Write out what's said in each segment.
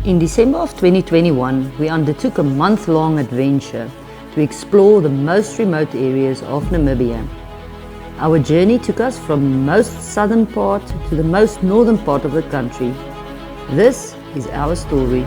In December of 2021, we undertook a month-long adventure to explore the most remote areas of Namibia. Our journey took us from the most southern part to the most northern part of the country. This is our story.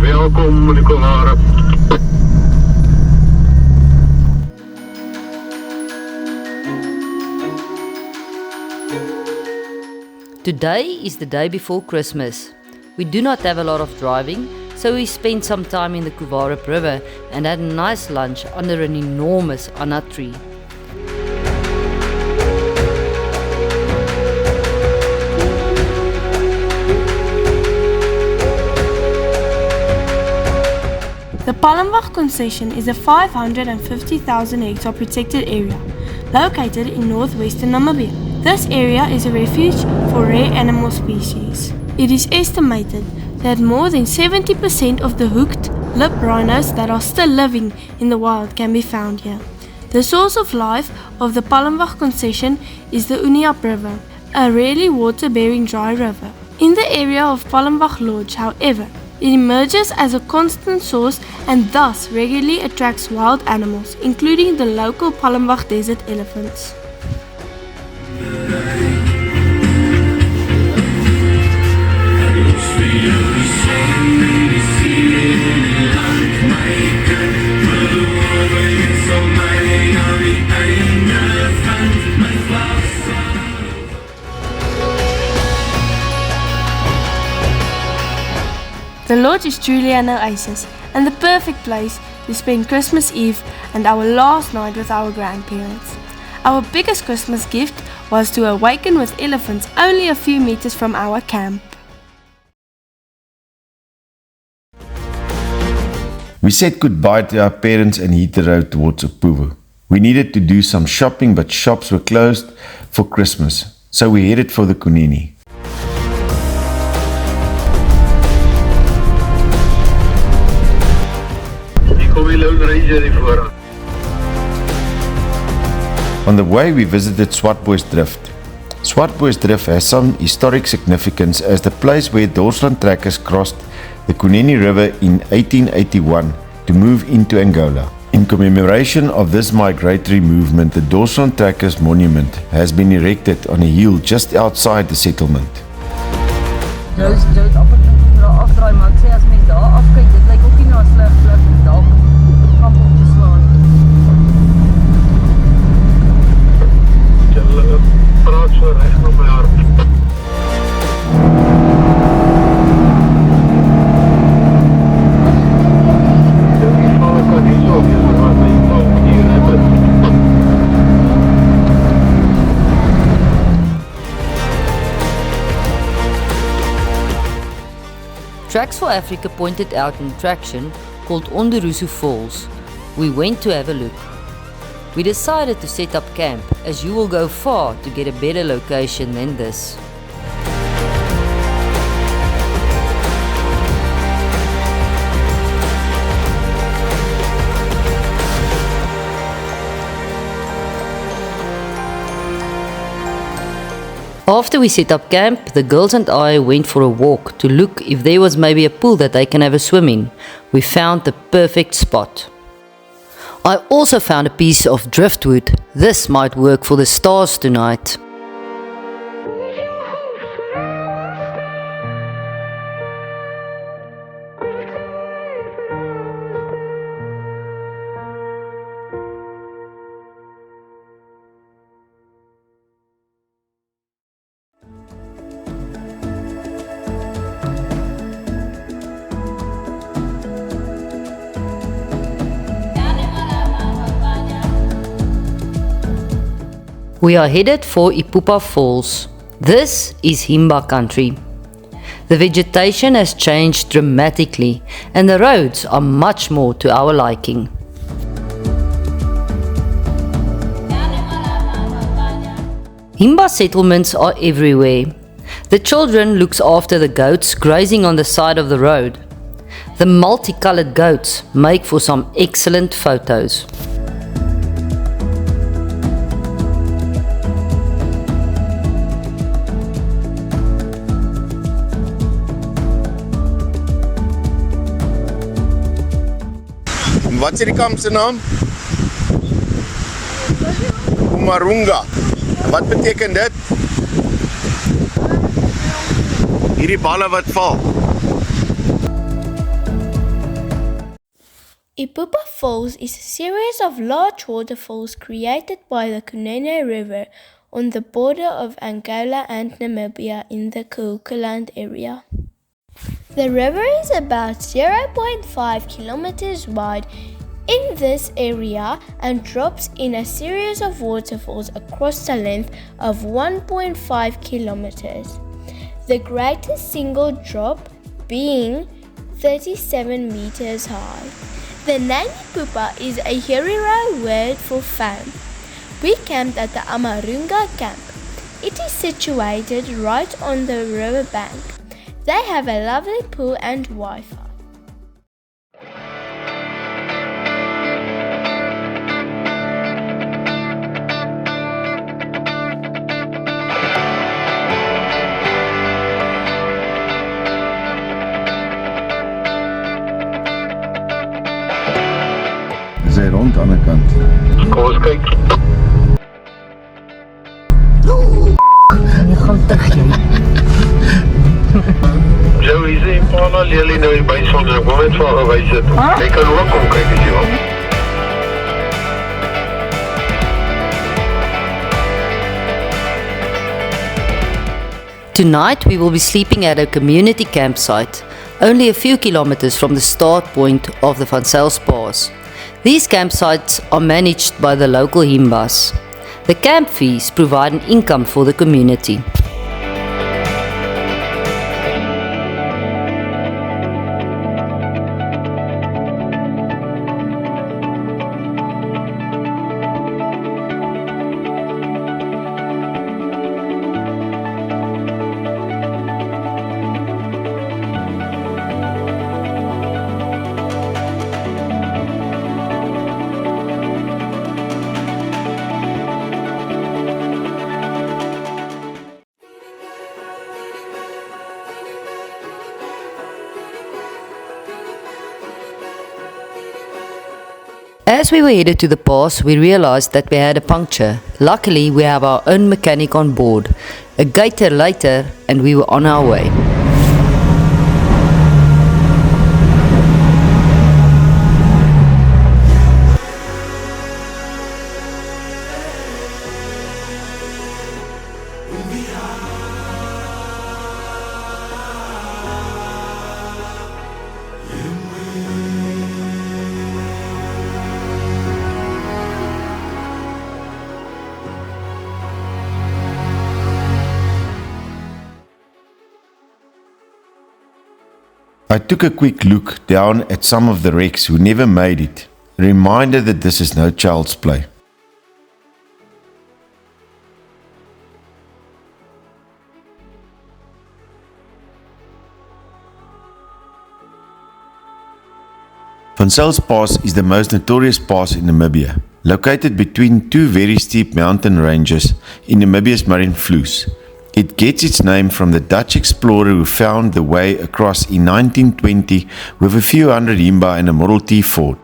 Welkom meneer Kunene. Today is the day before Christmas. We do not have a lot of driving, so we spent some time in the Kuvarup River and had a nice lunch under an enormous anat tree. The Palinburg concession is a 550,000 hectare protected area located in northwestern Namibia. This area is a refuge for rare animal species. It is estimated that more than 70% of the hooked lip rhinos that are still living in the wild can be found here. The source of life of the Palinburg concession is the Uniap River, a rarely water-bearing dry river. In the area of Palinburg Lodge, however, it emerges as a constant source and thus regularly attracts wild animals, including the local Palinburg desert elephants. The lodge is truly an oasis and the perfect place to spend Christmas Eve and our last night with our grandparents. Our biggest Christmas gift was to awaken with elephants only a few meters from our camp. We said goodbye to our parents and hit the road towards Epupa. We needed to do some shopping, but shops were closed for Christmas, so we headed for the Kunene. On the way, we visited Swartboys Drift. Swartboys Drift has some historic significance as the place where Deutschland trackers crossed the Kunene River in 1881 to move into Angola. In commemoration of this migratory movement, the Deutschland trackers monument has been erected on a hill just outside the settlement. Tracks for Africa pointed out an attraction called Ondorusu Falls. We went to have a look. We decided to set up camp as you will go far to get a better location than this. After we set up camp, the girls and I went for a walk to look if there was maybe a pool that they can have a swim in. We found the perfect spot. I also found a piece of driftwood. This might work for the stars tonight. We are headed for Epupa Falls. This is Himba country. The vegetation has changed dramatically and the roads are much more to our liking. Himba settlements are everywhere. The children looks after the goats grazing on the side of the road. The multicolored goats make for some excellent photos. Wat is die kamp se naam? Umarunga. Wat beteken dit? Hierdie balle wat val. Epupa Falls is a series of large waterfalls created by the Kunene River on the border of Angola and Namibia in the Kuukaland area. The river is about 0.5 kilometers wide in this area and drops in a series of waterfalls across the length of 1.5 kilometers. The greatest single drop being 37 meters high. The name Epupa is a Herero word for fun. We camped at the Amarunga camp. It is situated right on the river bank. They have a lovely pool and Wi-Fi. Is hy rond aan die kant? Kom ons kyk. Jy gaan terug jy. Zo is die pana lelie nou die bysel, dus ek wil net van gewys het. Jy kan ook kom kyk as jy wil. Tonight we will be sleeping at a community campsite, only a few kilometers from the start point of the Van Zyls Pass. These campsites are managed by the local Himbas. The camp fees provide an income for the community. As we were headed to the pass, we realized that we had a puncture. Luckily, we have our own mechanic on board. A gator later, and we were on our way. I took a quick look down at some of the wrecks who never made it, a reminder that this is no child's play. Van Zyls Pass is the most notorious pass in Namibia, located between two very steep mountain ranges in Namibia's Marine Vloes. It gets its name from the Dutch explorer who found the way across in 1920 with a few hundred Himba and a Model T Ford.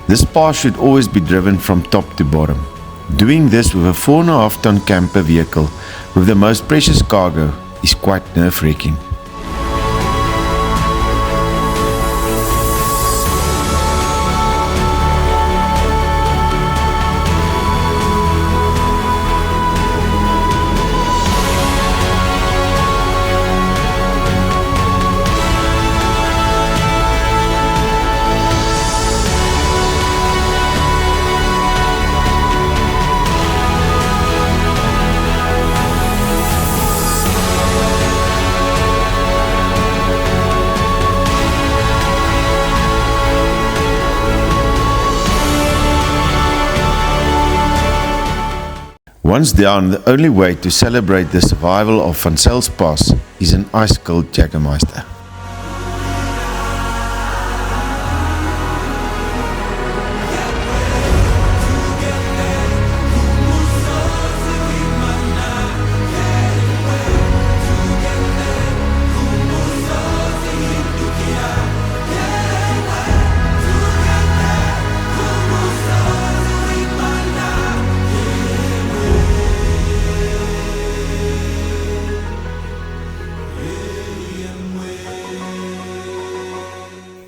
This pass should always be driven from top to bottom. Doing this with a 4.5-ton camper vehicle with the most precious cargo is quite nerve-wracking. Once down, the only way to celebrate the survival of Van Zyls Pass is an ice-cold Jägermeister.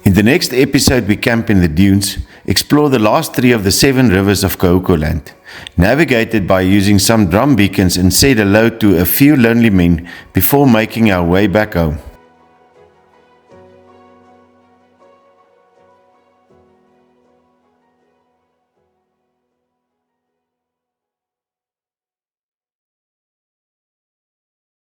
In the next episode, we camp in the dunes, explore the last 3 of the 7 rivers of Kahuku Land, navigated by using some drum beacons, and said hello to a few lonely men before making our way back home.